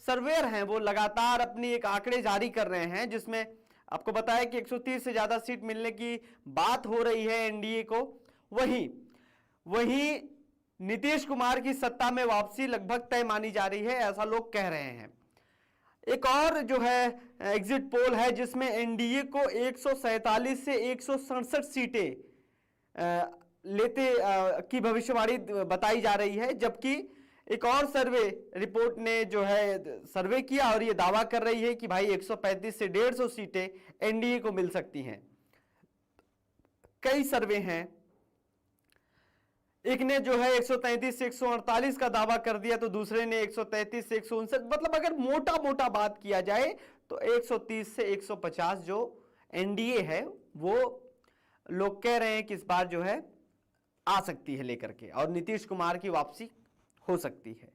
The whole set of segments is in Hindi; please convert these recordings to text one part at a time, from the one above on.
सर्वेयर हैं वो लगातार अपनी एक आंकड़े जारी कर रहे हैं, जिसमें आपको बताया कि 130 से ज्यादा सीट मिलने की बात हो रही है एनडीए को। वहीं नीतीश कुमार की सत्ता में वापसी लगभग तय मानी जा रही है, ऐसा लोग कह रहे हैं। एक और जो है एग्जिट पोल है जिसमें एनडीए को 147 से 167 सीटें लेते की भविष्यवाणी बताई जा रही है, जबकि एक और सर्वे रिपोर्ट ने जो है सर्वे किया और यह दावा कर रही है कि भाई 135 से 150 सीटें एनडीए को मिल सकती हैं। कई सर्वे हैं, एक ने जो है 133 से 148 का दावा कर दिया, तो दूसरे ने 133 से 159, मतलब अगर मोटा मोटा बात किया जाए तो 130 से 150 जो एनडीए है वो लोग कह रहे हैं कि इस बार जो है आ सकती है लेकर के, और नीतीश कुमार की वापसी हो सकती है।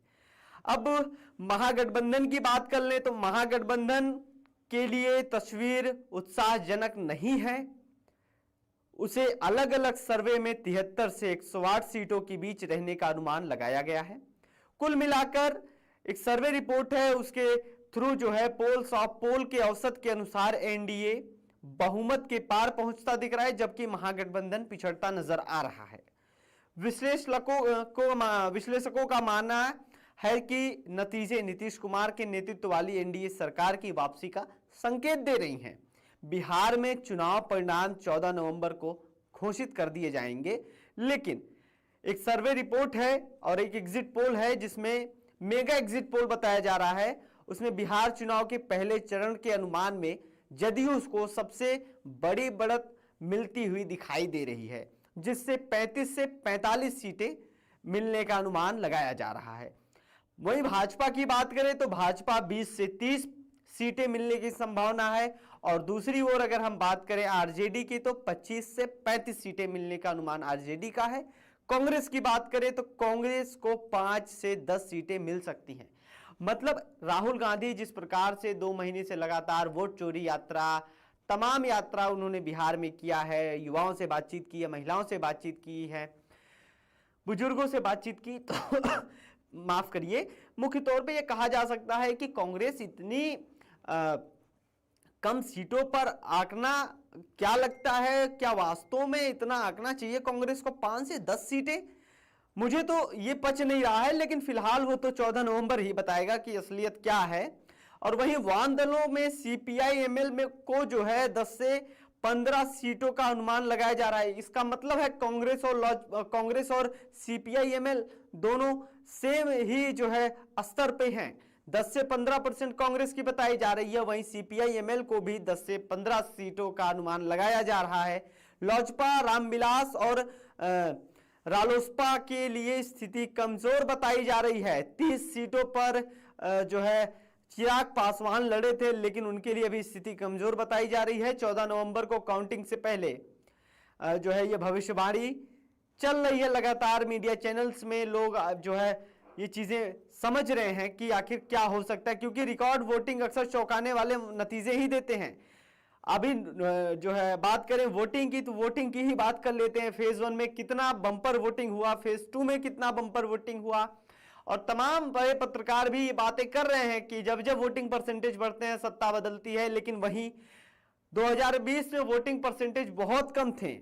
अब महागठबंधन की बात कर ले तो महागठबंधन के लिए तस्वीर उत्साहजनक नहीं है। उसे अलग अलग सर्वे में 73 से 108 सीटों के बीच रहने का अनुमान लगाया गया है। कुल मिलाकर एक सर्वे रिपोर्ट है, उसके थ्रू जो है पोल्स ऑफ पोल के औसत के अनुसार एनडीए बहुमत के पार पहुंचता दिख रहा है, जबकि महागठबंधन पिछड़ता नजर आ रहा है। विश्लेषकों का मानना है कि नतीजे नीतीश कुमार के नेतृत्व वाली एनडीए सरकार की वापसी का संकेत दे रही हैं। बिहार में चुनाव परिणाम 14 नवंबर को घोषित कर दिए जाएंगे, लेकिन एक सर्वे रिपोर्ट है और एक एग्जिट पोल है जिसमें मेगा एग्जिट पोल बताया जा रहा है। उसमें बिहार चुनाव के पहले चरण के अनुमान में जदयू को सबसे बड़ी बढ़त मिलती हुई दिखाई दे रही है, जिससे 35 से 45 सीटें मिलने का अनुमान लगाया जा रहा है। वहीं भाजपा की बात करें तो भाजपा 20 से 30 सीटें मिलने की संभावना है, और दूसरी ओर अगर हम बात करें आरजेडी की तो 25 से 35 सीटें मिलने का अनुमान आरजेडी का है। कांग्रेस की बात करें तो कांग्रेस को 5 से 10 सीटें मिल सकती हैं। मतलब राहुल गांधी जिस प्रकार से 2 महीने से लगातार वोट चोरी यात्रा, तमाम यात्रा उन्होंने बिहार में किया है, युवाओं से बातचीत की है, महिलाओं से बातचीत की है, बुजुर्गों से बातचीत की, तो माफ करिए, मुख्य तौर पे यह कहा जा सकता है कि कांग्रेस इतनी कम सीटों पर आंकना, क्या लगता है क्या वास्तव में इतना आंकना चाहिए कांग्रेस को 5 से 10 सीटें? मुझे तो ये पच नहीं रहा है, लेकिन फिलहाल वो तो 14 नवंबर ही बताएगा कि असलियत क्या है। और वहीं वाम दलों में सीपीआई एमएल में को जो है 10 से 15 सीटों का अनुमान लगाया जा रहा है। इसका मतलब है कांग्रेस और सीपीआई एमएल दोनों सेम ही जो है स्तर पे हैं। 10 से 15% कांग्रेस की बताई जा रही है, वहीं सीपीआई एमएल को भी 10 से 15 सीटों का अनुमान लगाया जा रहा है। लोजपा, रामविलास और रालोसपा के लिए स्थिति कमजोर बताई जा रही है। 30 सीटों पर जो है चिराग पासवान लड़े थे, लेकिन उनके लिए अभी स्थिति कमजोर बताई जा रही है। 14 नवंबर को काउंटिंग से पहले जो है यह भविष्यवाणी चल रही है। लगातार मीडिया चैनल्स में लोग जो है ये चीजें समझ रहे हैं कि आखिर क्या हो सकता है, क्योंकि रिकॉर्ड वोटिंग अक्सर चौंकाने वाले नतीजे ही देते हैं। अभी जो है बात करें वोटिंग की, तो वोटिंग की ही बात कर लेते हैं। फेज 1 में कितना बंपर वोटिंग हुआ, फेज 2 में कितना बंपर वोटिंग हुआ, और तमाम बड़े पत्रकार भी ये बातें कर रहे हैं कि जब जब वोटिंग परसेंटेज बढ़ते हैं सत्ता बदलती है। लेकिन वहीं 2020 में वोटिंग परसेंटेज बहुत कम थे।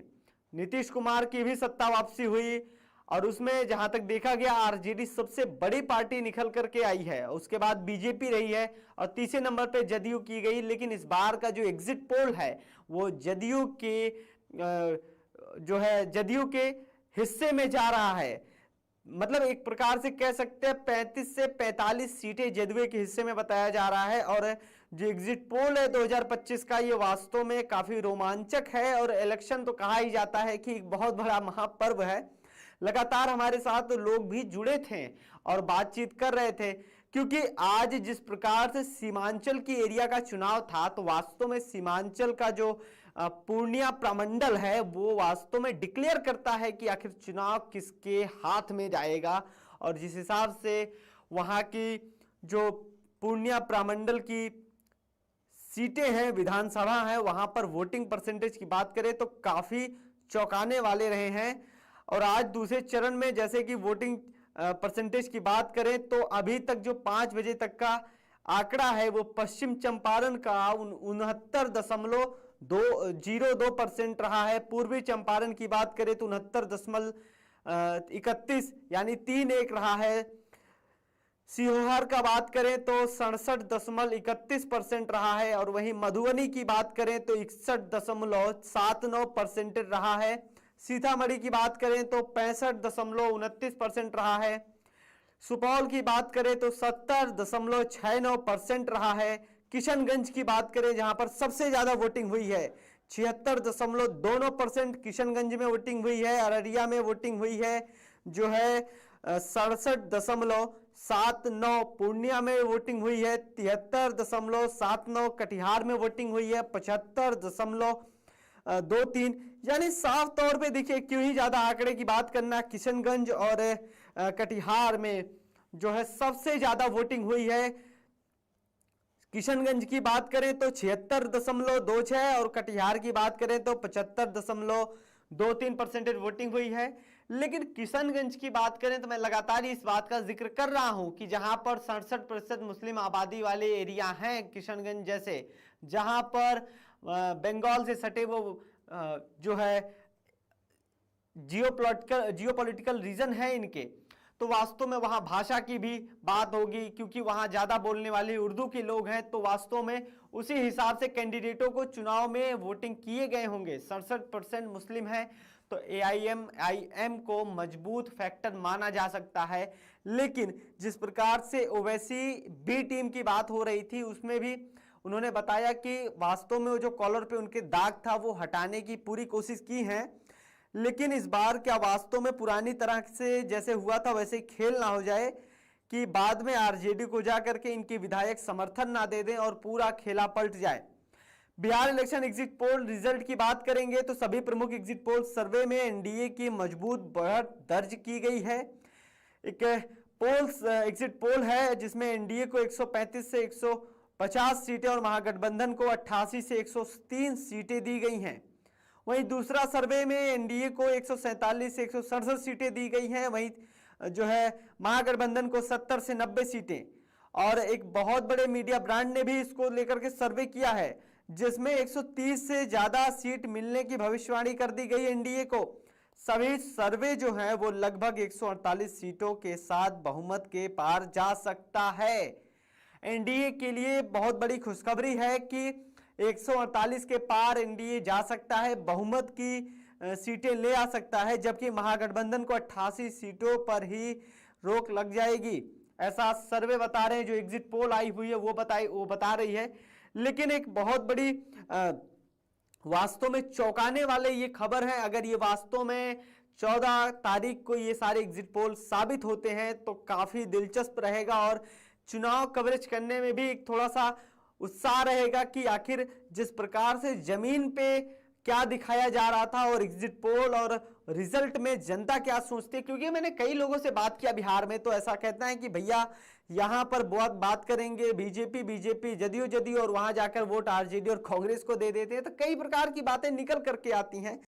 नीतीश कुमार की भी सत्ता वापसी हुई, और उसमें जहां तक देखा गया आरजेडी सबसे बड़ी पार्टी निकल करके आई है, उसके बाद बीजेपी रही है, और तीसरे नंबर पे जदयू की गई। लेकिन इस बार का जो एग्जिट पोल है वो जदयू के हिस्से में जा रहा है। मतलब एक प्रकार से कह सकते हैं 35 से 45 सीटें जदयू के हिस्से में बताया जा रहा है। और जो एग्जिट पोल है 2025 का, ये वास्तव में काफी रोमांचक है। और इलेक्शन तो कहा ही जाता है कि एक बहुत बड़ा महापर्व है। लगातार हमारे साथ लोग भी जुड़े थे और बातचीत कर रहे थे, क्योंकि आज जिस प्रकार से सीमांचल की एरिया का चुनाव था, तो वास्तव में सीमांचल का जो पूर्णिया प्रमंडल है वो वास्तव में डिक्लेयर करता है कि आखिर चुनाव किसके हाथ में जाएगा। और जिस हिसाब से वहां की जो पूर्णिया प्रमंडल की सीटें हैं, विधानसभा है, वहां पर वोटिंग परसेंटेज की बात करें तो काफी चौंकाने वाले रहे हैं। और आज दूसरे चरण में जैसे कि वोटिंग परसेंटेज की बात करें तो अभी तक जो 5 बजे तक का आंकड़ा है वो पश्चिम चंपारण का 69.02% रहा है। पूर्वी चंपारण की बात करें तो 69.31 यानी 3-1 रहा है। सीहोर का बात करें तो 67.31% रहा है और वहीं मधुबनी की बात करें तो 61.79% रहा है। सीतामढ़ी की बात करें तो 65.29% रहा है। सुपौल की बात करें तो 70.69% रहा है। किशनगंज की बात करें जहां पर सबसे ज्यादा वोटिंग हुई है 76.29% किशनगंज में वोटिंग हुई है। अररिया में वोटिंग हुई है जो है 67.79। पूर्णिया में वोटिंग हुई है 73.79। कटिहार में वोटिंग हुई है 75.23। यानी साफ तौर पे देखिए क्यों ही ज्यादा आंकड़े की बात करना, किशनगंज और कटिहार में जो है सबसे ज्यादा वोटिंग हुई है। किशनगंज की बात करें तो 76.26 और कटिहार की बात करें तो 75.23% वोटिंग हुई है। लेकिन किशनगंज की बात करें तो मैं लगातार इस बात का जिक्र कर रहा हूं कि जहां पर 67% मुस्लिम आबादी वाले एरिया हैं किशनगंज जैसे, जहां पर बंगाल से सटे वो जो है जियोपॉलिटिकल रीजन है इनके, तो वास्तव में वहां भाषा की भी बात होगी क्योंकि वहां ज्यादा बोलने वाले उर्दू के लोग हैं। तो वास्तव में उसी हिसाब से कैंडिडेटों को चुनाव में वोटिंग किए गए होंगे। 67% मुस्लिम है तो AIM को मजबूत फैक्टर माना जा सकता है। लेकिन जिस प्रकार से ओवैसी बी टीम की बात हो रही थी उसमें भी उन्होंने बताया कि वास्तव में वो जो कॉलर पे उनके दाग था वो हटाने की पूरी कोशिश की है। लेकिन इस बार क्या वास्तव में पुरानी तरह से जैसे हुआ था वैसे खेल ना हो जाए कि बाद में आरजेडी को जाकर के इनके विधायक समर्थन ना दे दें और पूरा खेला पलट जाए। Bihar election exit poll result की बात करेंगे तो सभी प्रमुख एग्जिट पोल सर्वे में एनडीए की मजबूत बढ़त दर्ज की गई है। एक पोल्स एग्जिट पोल है जिसमें एनडीए को 135 से 150 सीटें और महागठबंधन को 88 से 103 सीटें दी गई हैं। वहीं दूसरा सर्वे में एनडीए को 147 से 167 सीटें दी गई हैं। वहीं जो है महागठबंधन को 70 से 90 सीटें। और एक बहुत बड़े मीडिया ब्रांड ने भी इसको लेकर के सर्वे किया है जिसमें 130 से ज्यादा सीट मिलने की भविष्यवाणी कर दी गई एनडीए को। सभी सर्वे जो है वो लगभग 148 सीटों के साथ बहुमत के पार जा सकता है। एनडीए के लिए बहुत बड़ी खुशखबरी है कि 148 के पार एनडीए जा सकता है, बहुमत की सीटें ले आ सकता है, जबकि महागठबंधन को 88 सीटों पर ही रोक लग जाएगी। ऐसा सर्वे बता रहे हैं, जो एग्जिट पोल आई हुई है वो बता रही है। लेकिन एक बहुत बड़ी वास्तव में चौंकाने वाले ये खबर है, अगर ये वास्तव में 14 तारीख को ये सारे एग्जिट पोल साबित होते हैं तो काफी दिलचस्प रहेगा और चुनाव कवरेज करने में भी एक थोड़ा सा उत्साह रहेगा कि आखिर जिस प्रकार से जमीन पे क्या दिखाया जा रहा था और एग्जिट पोल और रिजल्ट में जनता क्या सोचती है। क्योंकि मैंने कई लोगों से बात किया बिहार में, तो ऐसा कहता है कि भैया यहां पर बहुत बात करेंगे बीजेपी जदयू और वहां जाकर वोट आरजेडी और कांग्रेस को दे देते हैं। तो कई प्रकार की बातें निकल करके आती हैं।